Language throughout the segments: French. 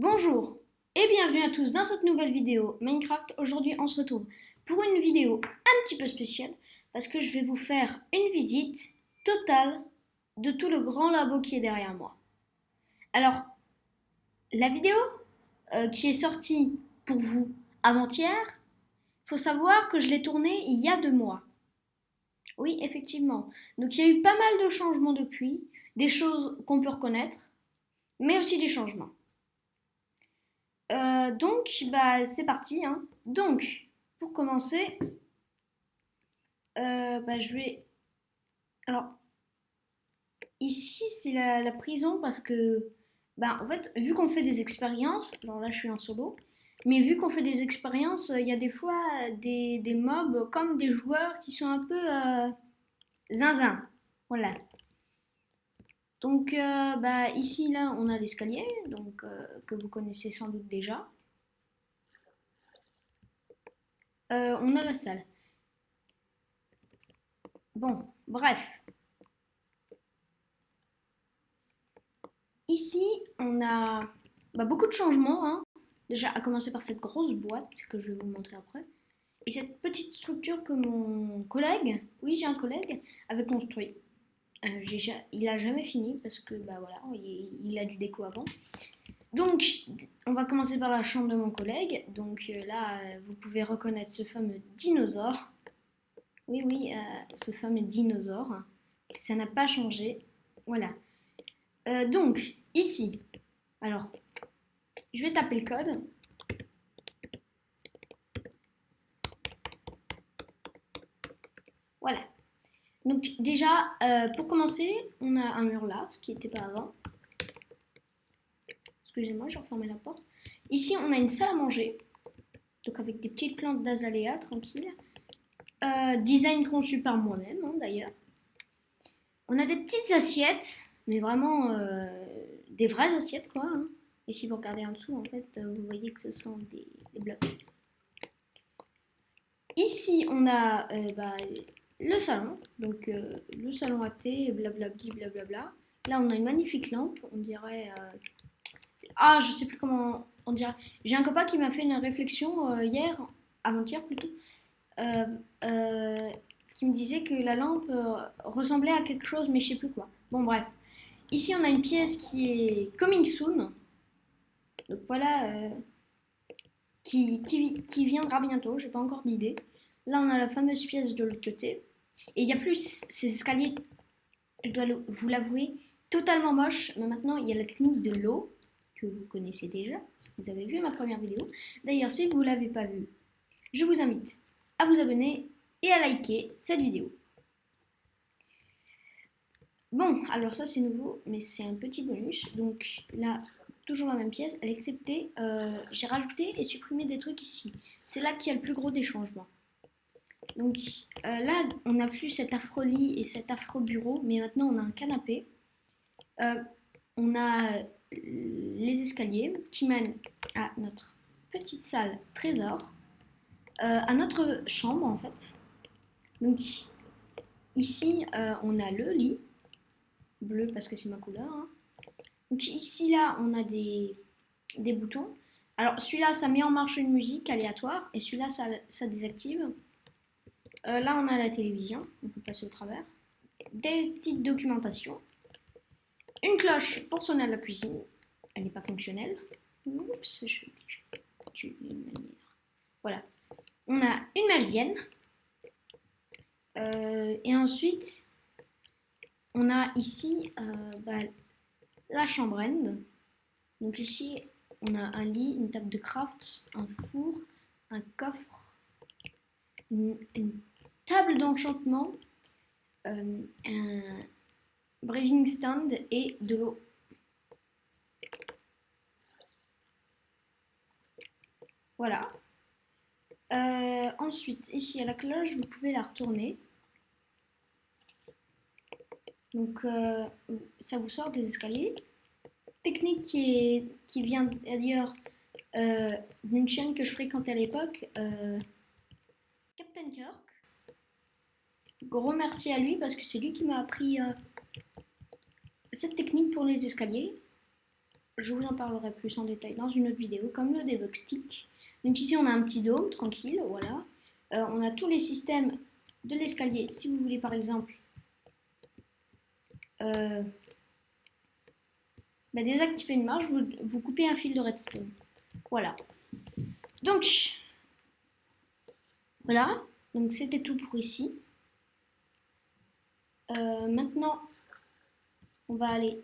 Bonjour et bienvenue à tous dans cette nouvelle vidéo Minecraft. Aujourd'hui on se retrouve pour une vidéo un petit peu spéciale parce que je vais vous faire une visite totale de tout le grand labo qui est derrière moi. Alors la vidéo qui est sortie pour vous avant-hier, il faut savoir que je l'ai tournée il y a 2 mois. Oui, effectivement. Donc il y a eu pas mal de changements depuis, des choses qu'on peut reconnaître, mais aussi des changements. C'est parti, hein. Donc, pour commencer, je vais... Alors, ici, c'est la prison parce que, en fait, vu qu'on fait des expériences, alors là, je suis en solo, mais vu qu'on fait des expériences, il y a des fois des mobs comme des joueurs qui sont un peu zinzin. Voilà. Donc, ici, là, on a l'escalier, donc que vous connaissez sans doute déjà. On a la salle. Bon, bref. Ici, on a beaucoup de changements, hein. Déjà, à commencer par cette grosse boîte que je vais vous montrer après. Et cette petite structure que mon collègue, oui j'ai un collègue, avait construit. Il a jamais fini parce que voilà, il a du déco avant. Donc, on va commencer par la chambre de mon collègue. Donc là, vous pouvez reconnaître ce fameux dinosaure. Oui, ce fameux dinosaure. Ça n'a pas changé. Voilà. Donc, ici, alors, je vais taper le code. Voilà. Donc déjà, pour commencer, on a un mur là, ce qui n'était pas avant. Excusez-moi, j'ai refermé la porte. Ici, on a une salle à manger. Donc avec des petites plantes d'azalea, tranquille. Design conçu par moi-même, hein, d'ailleurs. On a des petites assiettes, mais vraiment des vraies assiettes, quoi. Hein. Et si vous regardez en dessous, en fait, vous voyez que ce sont des blocs. Ici, on a le salon, donc le salon à thé, blablabli, blablabla. Là, on a une magnifique lampe, on dirait... je sais plus comment on dirait. J'ai un copain qui m'a fait une réflexion hier, avant-hier plutôt, euh, euh, qui me disait que la lampe ressemblait à quelque chose, mais je sais plus quoi. Bon, bref. Ici, on a une pièce qui est coming soon. Donc voilà, qui viendra bientôt, j'ai pas encore d'idée. Là, on a la fameuse pièce de l'autre côté. Et il y a plus ces escaliers, je dois vous l'avouer, totalement moches. Mais maintenant, il y a la technique de l'eau, que vous connaissez déjà, si vous avez vu ma première vidéo. D'ailleurs, si vous ne l'avez pas vue, je vous invite à vous abonner et à liker cette vidéo. Bon, alors ça c'est nouveau, mais c'est un petit bonus. Donc là, toujours la même pièce, excepté, j'ai rajouté et supprimé des trucs ici. C'est là qu'il y a le plus gros des changements. Donc là, on n'a plus cet affreux lit et cet affreux bureau, mais maintenant on a un canapé. On a les escaliers qui mènent à notre petite salle trésor, à notre chambre en fait. Donc ici, on a le lit, bleu parce que c'est ma couleur. Hein. Donc ici, là, on a des boutons. Alors celui-là, ça met en marche une musique aléatoire et celui-là, ça désactive. Là, on a la télévision, on peut passer au travers. Des petites documentations. Une cloche pour sonner à la cuisine. Elle n'est pas fonctionnelle. Oups, d'une manière. Voilà. On a une méridienne. Et ensuite, on a ici la chambre end. Donc ici, on a un lit, une table de craft, un four, un coffre, une table d'enchantement, un breathing stand et de l'eau. Voilà. Ensuite, ici à la cloche, vous pouvez la retourner. Donc, ça vous sort des escaliers. Technique qui vient d'ailleurs d'une chaîne que je fréquentais à l'époque, Captain Kirk. Gros merci à lui parce que c'est lui qui m'a appris cette technique pour les escaliers. je vous en parlerai plus en détail dans une autre vidéo, comme le debug stick. Donc ici, on a un petit dôme, tranquille, voilà. On a tous les systèmes de l'escalier. Si vous voulez, par exemple, désactiver une marche, vous coupez un fil de redstone. Voilà. Donc, voilà. Donc, c'était tout pour ici. Maintenant, on va aller...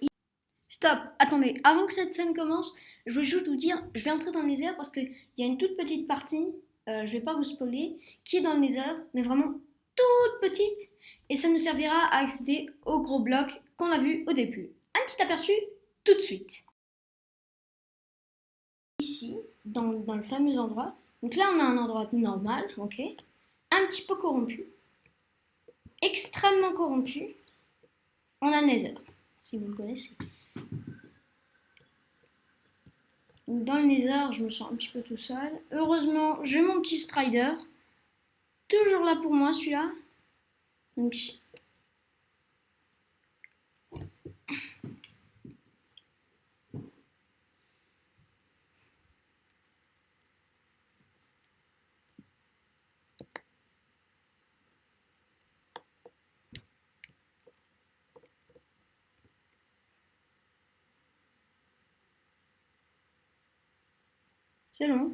Stop, attendez, avant que cette scène commence, je voulais juste vous dire, je vais entrer dans le Nether parce qu'il y a une toute petite partie, je vais pas vous spoiler, qui est dans le Nether, mais vraiment toute petite, et ça nous servira à accéder au gros bloc qu'on a vu au début. Un petit aperçu tout de suite. Ici, dans le fameux endroit, donc là on a un endroit normal, ok, un petit peu corrompu, extrêmement corrompu, on a le Nether, si vous le connaissez. Dans le Nether, je me sens un petit peu tout seul. Heureusement, j'ai mon petit Strider. Toujours là pour moi, celui-là. Donc... c'est long.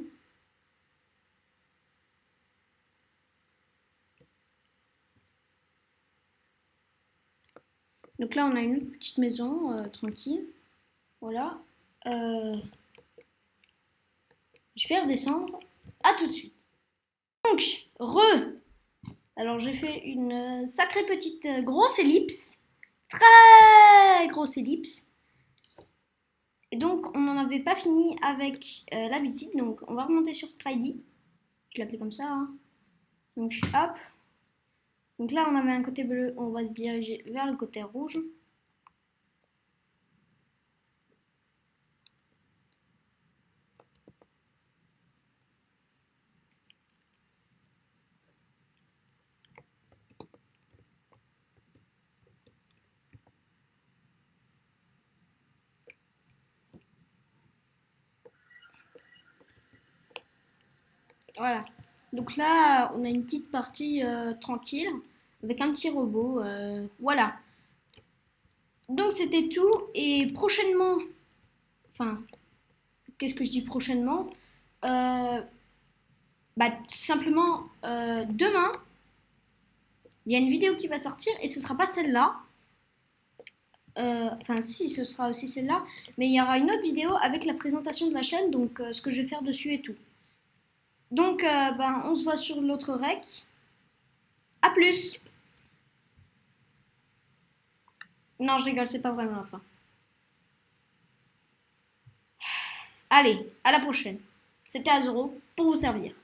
Donc là, on a une petite maison, tranquille. Voilà. Je vais redescendre. À tout de suite. Donc, alors, j'ai fait une sacrée petite grosse ellipse. Très grosse ellipse. Et donc, on n'en avait pas fini avec la visite. Donc, on va remonter sur Stridy. Je l'appelais comme ça. Hein. Donc, hop. Donc là, on avait un côté bleu. On va se diriger vers le côté rouge. Voilà. Donc là, on a une petite partie tranquille avec un petit robot. Voilà. Donc c'était tout. Et prochainement, enfin, qu'est-ce que je dis prochainement simplement, demain, il y a une vidéo qui va sortir et ce sera pas celle-là. Enfin, si, ce sera aussi celle-là. Mais il y aura une autre vidéo avec la présentation de la chaîne, donc ce que je vais faire dessus et tout. Donc, on se voit sur l'autre rec. A plus. Non, je rigole, c'est pas vraiment la fin. Allez, à la prochaine. C'était Azoro pour vous servir.